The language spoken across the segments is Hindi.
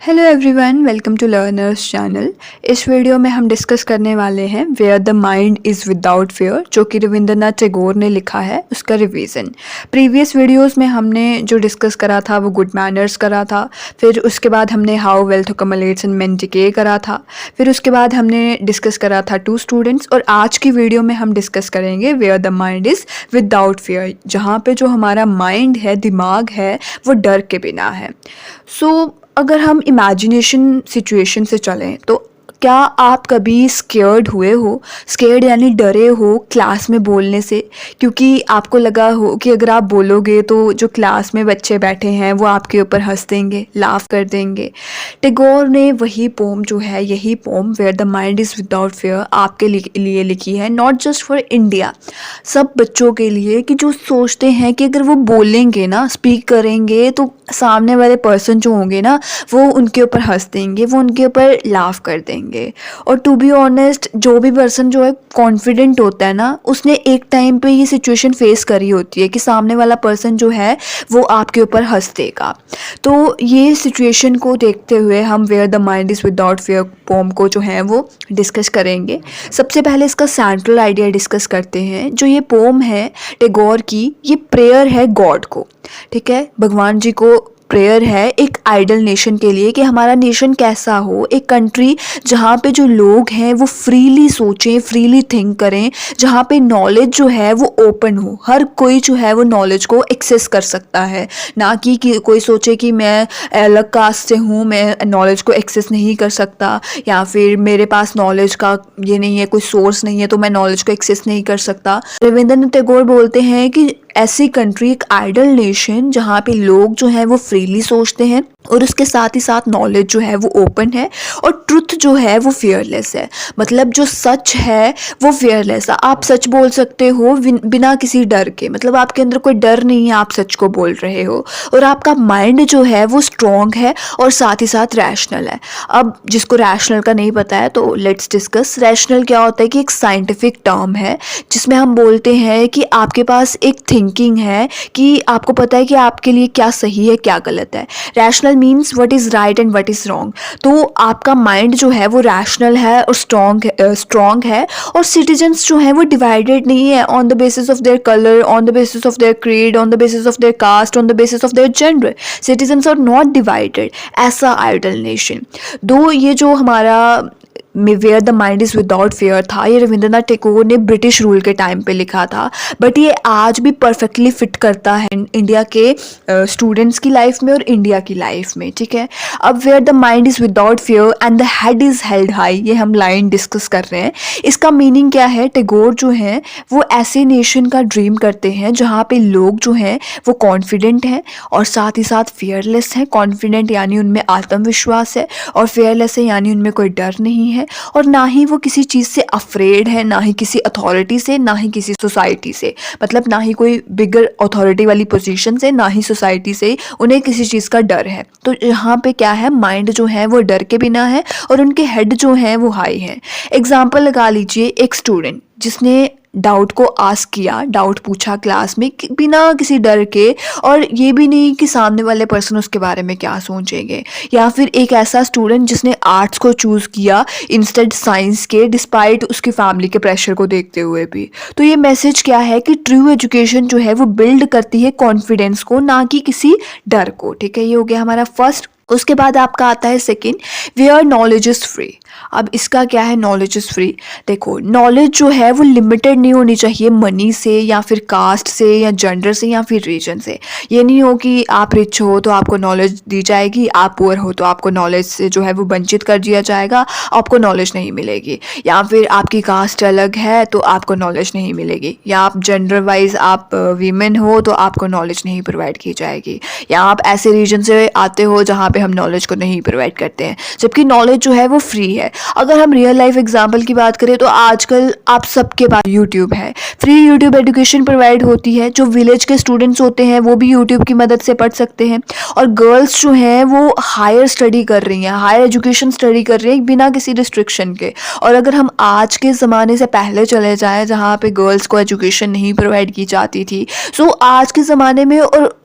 Hello everyone, welcome to learners channel. इस वीडियो में हम डिस्कस करने वाले हैं where the mind is without fear, जो कि रविंद्रनाथ टैगोर ने लिखा है, उसका रिवीजन। प्रीवियस वीडियोस में हमने जो डिस्कस करा था वो गुड मैनर्स करा था, फिर उसके बाद हमने how wealth accumulates and men decay करा था, फिर उसके बाद हमने डिस्कस करा था टू स्टूडेंट्स। और आज की वीडियो में हम डिस्कस करेंगे where the mind is without fear, जहाँ पे जो हमारा माइंड है, दिमाग है, वो डर के बिना है। अगर हम इमेजिनेशन सिचुएशन से चलें तो क्या आप कभी स्केर्ड हुए हो? स्केर्ड यानी डरे हो क्लास में बोलने से, क्योंकि आपको लगा हो कि अगर आप बोलोगे तो जो क्लास में बच्चे बैठे हैं वो आपके ऊपर हंस देंगे, लाफ कर देंगे। टैगोर ने वही पोम जो है, यही poem where the mind is without fear आपके लिए लिखी है, नॉट जस्ट फॉर इंडिया, सब बच्चों के लिए, कि जो सोचते हैं कि अगर वो बोलेंगे ना, स्पीक करेंगे, तो सामने वाले पर्सन जो होंगे ना वो उनके ऊपर हंस देंगे, वो उनके ऊपर लाफ कर देंगे। और टू बी ऑनेस्ट, जो भी पर्सन जो है कॉन्फिडेंट होता है ना, उसने एक टाइम पे ये सिचुएशन फेस करी होती है कि सामने वाला पर्सन जो है वो आपके ऊपर हंस देगा। तो ये सिचुएशन को देखते हुए हम where the mind is without fear poem को जो है वो डिस्कस करेंगे। सबसे पहले इसका सेंट्रल आइडिया डिस्कस करते हैं। जो ये पोम है टैगोर की, ये प्रेयर है गॉड को, ठीक है, भगवान जी को प्रेयर है एक आइडल नेशन के लिए, कि हमारा नेशन कैसा हो, एक कंट्री जहाँ पे जो लोग हैं वो फ्रीली सोचें, फ्रीली थिंक करें, जहाँ पे नॉलेज जो है वो ओपन हो, हर कोई जो है वो नॉलेज को एक्सेस कर सकता है, ना कि कोई सोचे कि मैं अलग कास्ट से हूँ, मैं नॉलेज को एक्सेस नहीं कर सकता, या फिर मेरे पास नॉलेज का ये नहीं है, कोई सोर्स नहीं है, तो मैं नॉलेज को एक्सेस नहीं कर सकता। रविंद्रनाथ टैगोर बोलते हैं कि ऐसी कंट्री, एक आइडल नेशन जहाँ पे लोग जो है वो फ्रीली सोचते हैं और उसके साथ ही साथ नॉलेज जो है वो ओपन है, और ट्रुथ जो है वो फियरलेस है। मतलब जो सच है वो फियरलेस है, आप सच बोल सकते हो बिना किसी डर के, मतलब आपके अंदर कोई डर नहीं है, आप सच को बोल रहे हो, और आपका माइंड जो है वो स्ट्रॉन्ग है और साथ ही साथ रैशनल है। अब जिसको रैशनल का नहीं पता है तो लेट्स डिस्कस। रैशनल क्या होता है कि एक साइंटिफिक टर्म है जिसमें हम बोलते हैं कि आपके पास एक थिंकिंग है, कि आपको पता है कि आपके लिए क्या सही है, क्या गलत है। Rational means what is right and what is wrong. तो आपका माइंड जो है वो रैशनल है और स्ट्रॉन्ग है, और सिटीजन्स जो है वो डिवाइडेड नहीं है on the basis of their colour, on the basis of their creed, on the basis of their caste, on the basis of their gender. Citizens are not divided. ऐसा आइडल नेशन। दो ये जो हमारा where the mind is without fear था, ये रविंद्रनाथ टैगोर ने ब्रिटिश रूल के टाइम पे लिखा था, बट ये आज भी परफेक्टली फिट करता है इंडिया के स्टूडेंट्स की लाइफ में और इंडिया की लाइफ में, ठीक है। अब where the mind is without fear and the head is held high, ये हम लाइन डिस्कस कर रहे हैं। इसका मीनिंग क्या है? टैगोर जो हैं वो ऐसे नेशन का ड्रीम करते हैं जहाँ पे लोग जो हैं वो कॉन्फिडेंट हैं और साथ ही साथ फियरलेस हैं। कॉन्फिडेंट यानी उनमें आत्मविश्वास है, और फेयरलेस है यानी उनमें कोई डर नहीं है, और ना ही वो किसी चीज़ से अफ्रेड है, ना ही किसी अथॉरिटी से, ना ही किसी सोसाइटी से। मतलब ना ही कोई बिगर अथॉरिटी वाली पोजीशन से, ना ही सोसाइटी से उन्हें किसी चीज़ का डर है। तो यहाँ पे क्या है, माइंड जो है वो डर के बिना है और उनके हेड जो हैं वो हाई हैं। एग्जाम्पल लगा लीजिए, एक स्टूडेंट जिसने डाउट को आस्क किया, डाउट पूछा क्लास में बिना किसी डर के, और ये भी नहीं कि सामने वाले पर्सन उसके बारे में क्या सोचेंगे। या फिर एक ऐसा स्टूडेंट जिसने आर्ट्स को चूज़ किया इंस्टेड साइंस के, डिस्पाइट उसकी फैमिली के प्रेशर को देखते हुए भी। तो ये मैसेज क्या है कि ट्रू एजुकेशन जो है वो बिल्ड करती है कॉन्फिडेंस को, ना कि किसी डर को, ठीक है। ये हो गया हमारा फर्स्ट। उसके बाद आपका आता है second, where knowledge is free. अब इसका क्या है, नॉलेज इज़ फ्री। देखो, नॉलेज जो है वो लिमिटेड नहीं होनी चाहिए मनी से, या फिर कास्ट से, या जेंडर से, या फिर रीजन से। ये नहीं हो कि आप रिच हो तो आपको नॉलेज दी जाएगी, आप पुअर हो तो आपको नॉलेज से जो है वो वंचित कर दिया जाएगा, आपको नॉलेज नहीं मिलेगी। या फिर आपकी कास्ट अलग है तो आपको नॉलेज नहीं मिलेगी, या आप जेंडर वाइज आप वीमेन हो तो आपको नॉलेज नहीं प्रोवाइड की जाएगी, या आप ऐसे रीजन से आते हो जहाँ पे हम नॉलेज को नहीं प्रोवाइड करते हैं, जबकि नॉलेज जो है वो फ्री है। अगर हम रियल लाइफ एग्जांपल की बात करें तो आजकल आप सबके पास यूट्यूब है, फ्री यूट्यूब एजुकेशन प्रोवाइड होती है। जो विलेज के स्टूडेंट्स होते हैं वो भी यूट्यूब की मदद से पढ़ सकते हैं, और गर्ल्स जो हैं वो हायर स्टडी कर रही हैं, हायर एजुकेशन स्टडी कर रही हैं बिना किसी रिस्ट्रिक्शन के। और अगर हम आज के ज़माने से पहले चले जाएँ जहाँ पे गर्ल्स को एजुकेशन नहीं प्रोवाइड की जाती थी, सो आज के ज़माने में और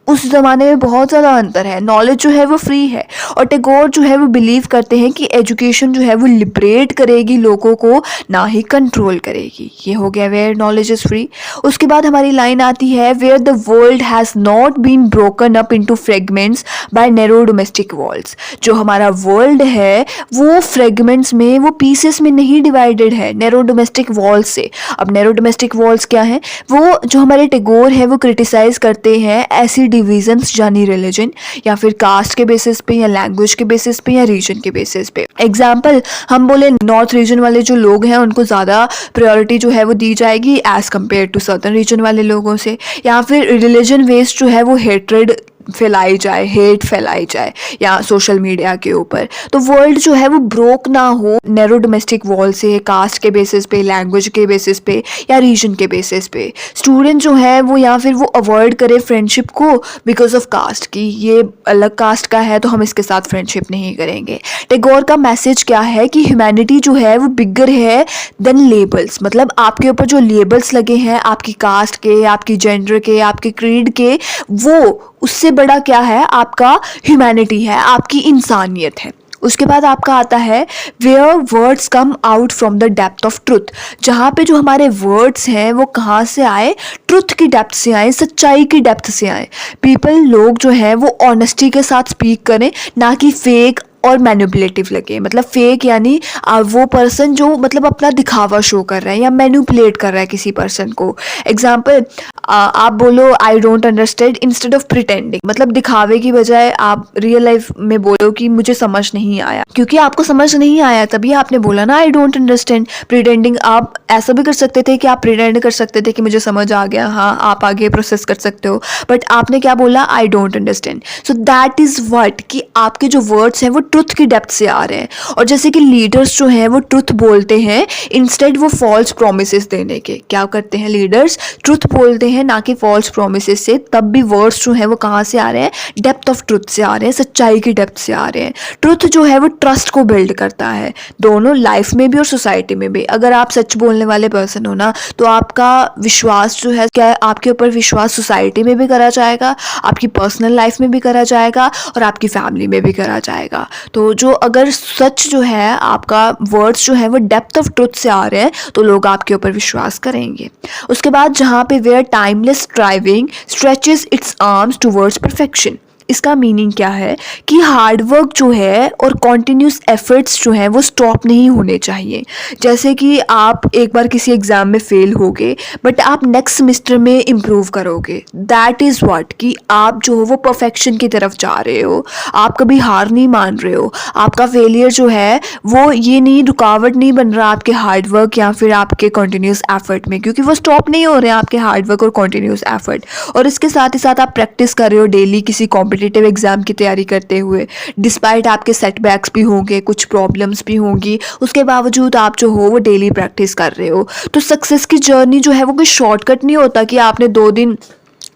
उस ज़माने में बहुत ज़्यादा अंतर है, नॉलेज जो है वो फ्री है। और टैगोर जो है वो बिलीव करते हैं कि एजुकेशन जो है वो लिबरेट करेगी लोगों को, ना ही कंट्रोल करेगी। ये हो गया वेयर नॉलेज इज़ फ्री। उसके बाद हमारी लाइन आती है where the world has not been broken up into fragments by narrow domestic walls. जो हमारा वर्ल्ड है वो फ्रेगमेंट्स में, वो पीसेस में नहीं डिवाइडेड है नैरो डोमेस्टिक वॉल्स से। अब नैरो डोमेस्टिक वॉल्स क्या है? वो जो हमारे टैगोर है वो क्रिटिसाइज करते हैं ऐसी डिविजन्स, यानी रिलीजन या फिर कास्ट के बेसिस पे या लैंग्वेज के बेसिस पे या रीजन के बेसिस पे। एग्जाम्पल हम बोले नॉर्थ रीजन वाले जो लोग हैं उनको ज़्यादा प्रायोरिटी जो है वो दी जाएगी as compare to southern region वाले लोगों से, या फिर रिलीजन वेस्ट जो है वो हेट्रेड फैलाई जाए, हेट फैलाई जाए या सोशल मीडिया के ऊपर। तो वर्ल्ड जो है वो ब्रोक ना हो नैरो डोमेस्टिक वॉल से, कास्ट के बेसिस पे, लैंग्वेज के बेसिस पे या रीजन के बेसिस पे। स्टूडेंट जो है वो या फिर वो अवॉइड करे फ्रेंडशिप को बिकॉज ऑफ कास्ट की, ये अलग कास्ट का है तो हम इसके साथ फ्रेंडशिप नहीं करेंगे। टैगोर का मैसेज क्या है कि ह्यूमैनिटी जो है वो बिगर है देन लेबल्स। मतलब आपके ऊपर जो लेबल्स लगे हैं आपकी कास्ट के, आपकी जेंडर के, आपके क्रीड के, वो उससे बड़ा क्या है? आपका ह्यूमैनिटी है, आपकी इंसानियत है। उसके बाद आपका आता है where words come out from the depth of truth. जहाँ पे जो हमारे वर्ड्स हैं वो कहाँ से आए? ट्रुथ की डेप्थ से आए, सच्चाई की डेप्थ से आए। पीपल, लोग जो है वो ऑनेस्टी के साथ स्पीक करें, ना कि फेक और मैनिपुलेटिव लगे। मतलब फेक यानी वो पर्सन जो मतलब अपना दिखावा शो कर रहा है या मैनिपुलेट कर रहा है किसी पर्सन को। एग्जाम्पल, आप बोलो I don't understand instead of pretending. मतलब दिखावे की बजाय आप रियल लाइफ में बोलो कि मुझे समझ नहीं आया, क्योंकि आपको समझ नहीं आया तभी आपने बोला ना आई डोंट अंडरस्टैंड। प्रिटेंडिंग आप ऐसा भी कर सकते थे कि आप प्रिटेंड कर सकते थे कि मुझे समझ आ गया, हाँ आप आगे प्रोसेस कर सकते हो, बट आपने क्या बोला? I don't understand. So that is what कि आपके जो वर्ड्स हैं वो ट्रुथ की डेप्थ से आ रहे हैं। और जैसे कि लीडर्स जो हैं वो ट्रुथ बोलते हैं इंस्टेड वो फॉल्स प्रोमिसेस देने के। क्या करते हैं लीडर्स? ट्रुथ बोलते हैं ना कि फॉल्स प्रोमिसेस से। तब भी वर्ड्स जो है वो कहाँ से आ रहे हैं? डेप्थ ऑफ ट्रुथ से आ रहे हैं, सच्चाई की डेप्थ से आ रहे हैं। ट्रुथ जो है वो ट्रस्ट को बिल्ड करता है, दोनों लाइफ में भी और सोसाइटी में भी। अगर आप सच बोलने वाले पर्सन हो ना तो आपका विश्वास जो है, क्या आपके ऊपर विश्वास सोसाइटी में भी करा जाएगा, आपकी पर्सनल लाइफ में भी करा जाएगा और आपकी फैमिली में भी करा जाएगा। तो जो अगर सच जो है आपका वर्ड्स जो है वो डेप्थ ऑफ ट्रुथ से आ रहे हैं तो लोग आपके ऊपर विश्वास करेंगे। उसके बाद जहाँ पे where timeless striving stretches its arms towards perfection. इसका मीनिंग क्या है कि हार्डवर्क जो है और कॉन्टिन्यूस एफर्ट्स जो हैं वो स्टॉप नहीं होने चाहिए। जैसे कि आप एक बार किसी एग्ज़ाम में फेल हो गए बट आप नेक्स्ट सेमेस्टर में इम्प्रूव करोगे, दैट इज़ व्हाट कि आप जो हो वो परफेक्शन की तरफ जा रहे हो, आप कभी हार नहीं मान रहे हो। आपका फेलियर जो है वो ये नहीं, रुकावट नहीं बन रहा आपके हार्डवर्क या फिर आपके कॉन्टिन्यूस एफर्ट में, क्योंकि वो स्टॉप नहीं हो रहे हैं आपके हार्डवर्क और कॉन्टिन्यूस एफर्ट। और इसके साथ ही साथ आप प्रैक्टिस कर रहे हो डेली किसी कॉम्पिटिटिव एग्जाम की तैयारी करते हुए। डिस्पाइट आपके सेटबैक्स भी होंगे, कुछ प्रॉब्लम्स भी होंगी, उसके बावजूद आप जो हो वो डेली प्रैक्टिस कर रहे हो। तो सक्सेस की जर्नी जो है वो कोई शॉर्टकट नहीं होता कि आपने 2 दिन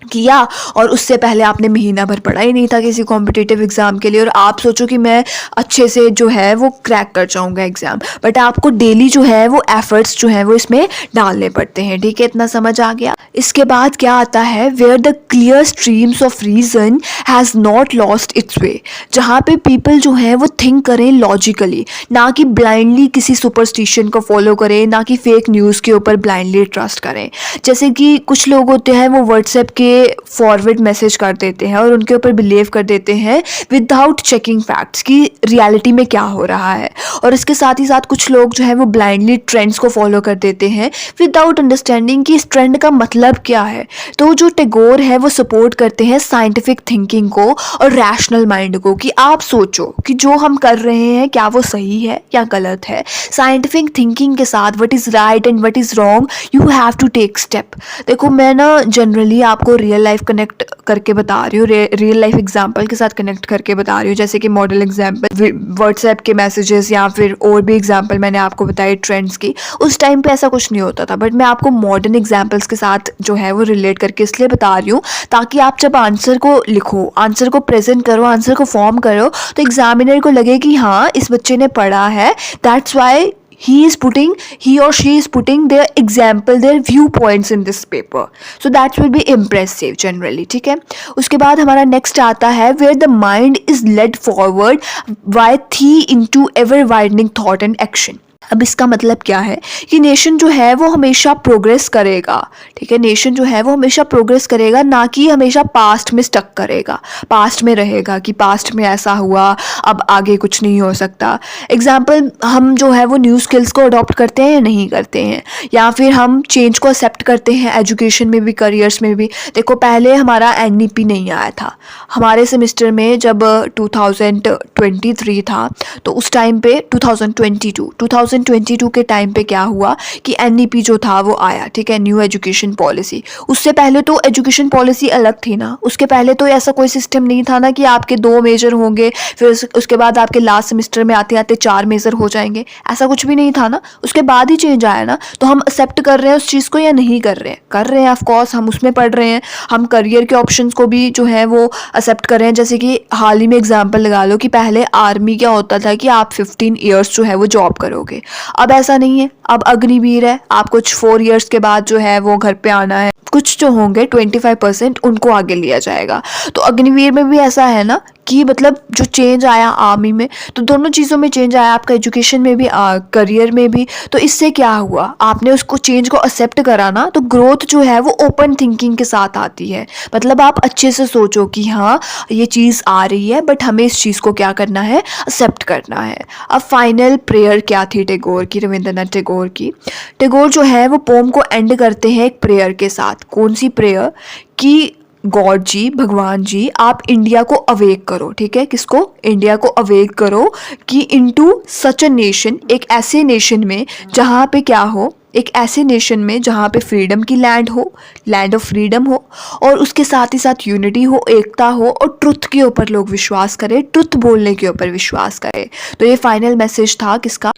किया और उससे पहले आपने महीना भर पढ़ा ही नहीं था किसी कॉम्पिटिटिव एग्ज़ाम के लिए और आप सोचो कि मैं अच्छे से जो है वो क्रैक कर जाऊंगा एग्ज़ाम। बट आपको डेली जो है वो एफर्ट्स जो है वो इसमें डालने पड़ते हैं। ठीक है, इतना समझ आ गया। इसके बाद क्या आता है where the clear streams of reason has not lost its way. जहाँ पे पीपल जो है वो थिंक करें लॉजिकली, ना कि ब्लाइंडली किसी सुपरस्टिशन को फॉलो करें, ना कि फेक न्यूज़ के ऊपर ब्लाइंडली ट्रस्ट करें। जैसे कि कुछ लोग होते हैं वो व्हाट्सएप के फॉरवर्ड मैसेज कर देते हैं और उनके ऊपर बिलीव कर देते हैं विदाउट चेकिंग फैक्ट्स की रियलिटी में क्या हो रहा है। और इसके साथ ही साथ कुछ लोग जो है वो ब्लाइंडली ट्रेंड्स को फॉलो कर देते हैं विदाउट अंडरस्टैंडिंग कि इस ट्रेंड का मतलब क्या है। तो जो टैगोर है वो सपोर्ट करते हैं साइंटिफिक थिंकिंग को और रैशनल माइंड को, कि आप सोचो कि जो हम कर रहे हैं क्या वो सही है या गलत है। साइंटिफिक थिंकिंग के साथ what is right and what is wrong you have to take step. देखो मैं ना जनरली आपको रियल लाइफ कनेक्ट करके बता रही हूँ, रियल लाइफ एग्जांपल के साथ कनेक्ट करके बता रही हूँ। जैसे कि मॉडल एग्जांपल व्हाट्सएप के मैसेजेस या फिर और भी एग्जांपल मैंने आपको बताए ट्रेंड्स की, उस टाइम पे ऐसा कुछ नहीं होता था। बट मैं आपको मॉडर्न एग्जांपल्स के साथ जो है वो रिलेट करके इसलिए बता रही हूँ ताकि आप जब आंसर को लिखो, आंसर को प्रेजेंट करो, आंसर को फॉर्म करो तो एग्जामिनर को लगे कि हाँ इस बच्चे ने पढ़ा है, that's why he or she is putting their example, their viewpoints in this paper, so that will be impressive generally. ठीक है, उसके बाद हमारा नेक्स्ट आता है where the mind is led forward by the into ever widening thought and action. अब इसका मतलब क्या है कि नेशन जो है वो हमेशा प्रोग्रेस करेगा, ठीक है, नेशन जो है वो हमेशा प्रोग्रेस करेगा, ना कि हमेशा पास्ट में स्टक करेगा, पास्ट में रहेगा कि पास्ट में ऐसा हुआ अब आगे कुछ नहीं हो सकता। एग्जाम्पल, हम जो है वो न्यू स्किल्स को अडॉप्ट करते हैं या नहीं करते हैं, या फिर हम चेंज को एक्सेप्ट करते हैं एजुकेशन में भी, करियर्स में भी। देखो, पहले हमारा NEP नहीं आया था हमारे सेमेस्टर में, जब 2023 था तो उस टाइम पे 2022 के टाइम पे क्या हुआ कि NEP जो था वो आया, ठीक है, न्यू एजुकेशन पॉलिसी। उससे पहले तो एजुकेशन पॉलिसी अलग थी ना, उसके पहले तो ऐसा कोई सिस्टम नहीं था ना कि आपके 2 मेजर होंगे, फिर उसके बाद आपके लास्ट सेमेस्टर में आते आते 4 मेजर हो जाएंगे, ऐसा कुछ भी नहीं था ना, उसके बाद ही चेंज आया ना। तो हम एक्सेप्ट कर रहे हैं उस चीज़ को या नहीं कर रहे हैं? कर रहे हैं, ऑफकोर्स हम उसमें पढ़ रहे हैं, हम करियर के ऑप्शंस को भी जो है वो एक्सेप्ट कर रहे हैं। जैसे कि हाल ही में एग्जाम्पल लगा लो कि पहले आर्मी क्या होता था कि आप 15 ईयर्स जो है वो जॉब करोगे, अब ऐसा नहीं है, अब अग्निवीर है, आप कुछ 4 ईयर्स के बाद जो है वो घर पे आना है, कुछ जो होंगे 25% उनको आगे लिया जाएगा। तो अग्निवीर में भी ऐसा है ना कि मतलब जो चेंज आया आर्मी में, तो दोनों चीज़ों में चेंज आया, आपका एजुकेशन में भी, करियर में भी। तो इससे क्या हुआ, आपने उसको चेंज को एक्सेप्ट करा ना, तो ग्रोथ जो है वो ओपन थिंकिंग के साथ आती है। मतलब आप अच्छे से सोचो कि हाँ ये चीज़ आ रही है, बट हमें इस चीज़ को क्या करना है, एक्सेप्ट करना है। अब फाइनल प्रेयर क्या थी टैगोर की, रविंद्रनाथ टैगोर की? टैगोर जो है वो पोम को एंड करते हैं एक प्रेयर के साथ। कौन सी प्रेयर? कि गॉड जी, भगवान जी, आप इंडिया को अवेक करो, ठीक है, किसको? इंडिया को अवेक करो कि इनटू सच अ नेशन, एक ऐसे नेशन में जहाँ पे क्या हो, एक ऐसे नेशन में जहाँ पे फ्रीडम की लैंड हो, लैंड ऑफ फ्रीडम हो, और उसके साथ ही साथ यूनिटी हो, एकता हो, और ट्रुथ के ऊपर लोग विश्वास करें, ट्रुथ बोलने के ऊपर विश्वास करें। तो ये फाइनल मैसेज था किसका?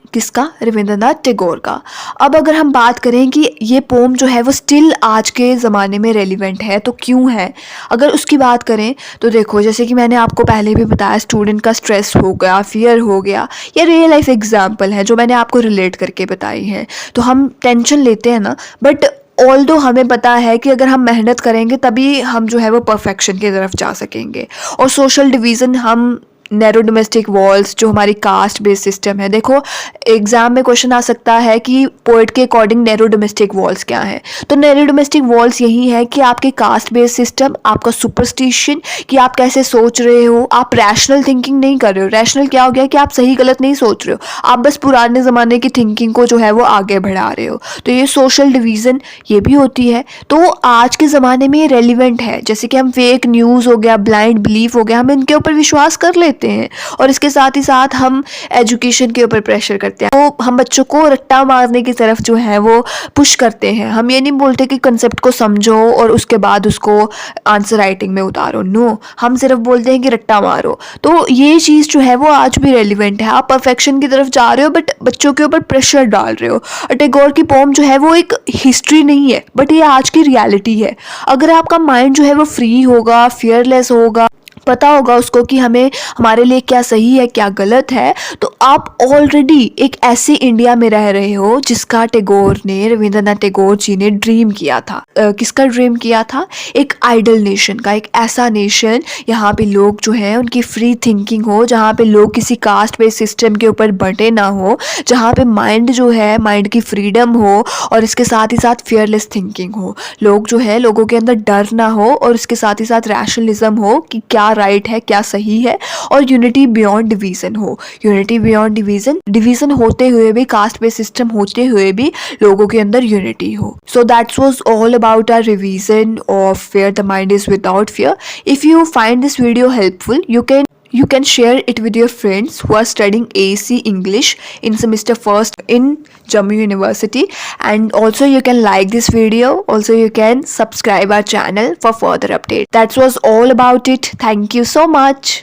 रविंद्रनाथ टैगोर का। अब अगर हम बात करें कि ये पोम जो है वो स्टिल आज के ज़माने में रेलिवेंट है, तो क्यों है? अगर उसकी बात करें तो देखो, जैसे कि मैंने आपको पहले भी बताया, स्टूडेंट का स्ट्रेस हो गया, फियर हो गया, ये रियल लाइफ एग्जाम्पल है जो मैंने आपको रिलेट करके बताई हैं। तो हम टेंशन लेते हैं ना, बट ऑल्दो हमें पता है कि अगर हम मेहनत करेंगे तभी हम जो है वो परफेक्शन की तरफ जा सकेंगे। और सोशल डिवीज़न, हम नैरो डोमेस्टिक वॉल्स, जो हमारी कास्ट बेस्ड सिस्टम है, देखो एग्जाम में क्वेश्चन आ सकता है कि पोएट के अकॉर्डिंग नैरो डोमेस्टिक वॉल्स क्या है? तो नैरो डोमेस्टिक वॉल्स यही है कि आपके कास्ट बेस्ड सिस्टम, आपका सुपरस्टिशन, कि आप कैसे सोच रहे हो, आप रैशनल थिंकिंग नहीं कर रहे हो। रैशनल क्या हो गया कि आप सही गलत नहीं सोच रहे हो, आप बस पुराने ज़माने की थिंकिंग को जो है वो आगे बढ़ा रहे हो। तो ये सोशल डिवीज़न ये भी होती है। तो आज के ज़माने में ये रेलिवेंट है। जैसे कि हम फेक न्यूज़ हो गया, ब्लाइंड बिलीफ हो गया, हम इनके ऊपर विश्वास कर लेते हैं, और इसके साथ ही साथ हम एजुकेशन के ऊपर प्रेशर करते हैं। तो हम बच्चों को रट्टा मारने की तरफ जो है वो पुश करते हैं। हम ये नहीं बोलते कि कंसेप्ट को समझो और उसके बाद उसको आंसर राइटिंग में उतारो, नो, हम सिर्फ बोलते हैं कि रट्टा मारो। तो ये चीज़ जो है वो आज भी रेलिवेंट है। आप परफेक्शन की तरफ जा रहे हो, बट बच्चों के ऊपर प्रेशर डाल रहे हो। टैगोर की पोम जो है वो एक हिस्ट्री नहीं है, बट ये आज की रियलिटी है। अगर आपका माइंड जो है वो फ्री होगा, फियरलेस होगा, पता होगा उसको कि हमें, हमारे लिए क्या सही है क्या गलत है, तो आप ऑलरेडी एक ऐसे इंडिया में रह रहे हो जिसका टैगोर ने, रविंद्रनाथ टैगोर जी ने ड्रीम किया था। किसका ड्रीम किया था? एक आइडल नेशन का, एक ऐसा नेशन यहाँ पे लोग जो हैं उनकी फ्री थिंकिंग हो, जहाँ पे लोग किसी कास्ट बेस्ड सिस्टम के ऊपर बंटे ना हो, जहाँ पे माइंड जो है, माइंड की फ्रीडम हो, और इसके साथ ही साथ फियरलेस थिंकिंग हो। लोग जो है, लोगों के अंदर डर ना हो, और इसके साथ ही साथ रैशनलिज्म हो कि क्या राइट है क्या सही है, और यूनिटी बियॉन्ड डिवीजन हो। यूनिटी बियॉन्ड डिवीजन होते हुए भी, कास्ट बेस्ड सिस्टम होते हुए भी लोगों के अंदर यूनिटी हो। So that's was all about our revision of where the mind is without fear. If you find this video helpful, you can share it with your friends who are studying AEC English in semester 1st in Jammu University, and also you can like this video, also you can subscribe our channel for further updates. That was all about it. Thank you so much.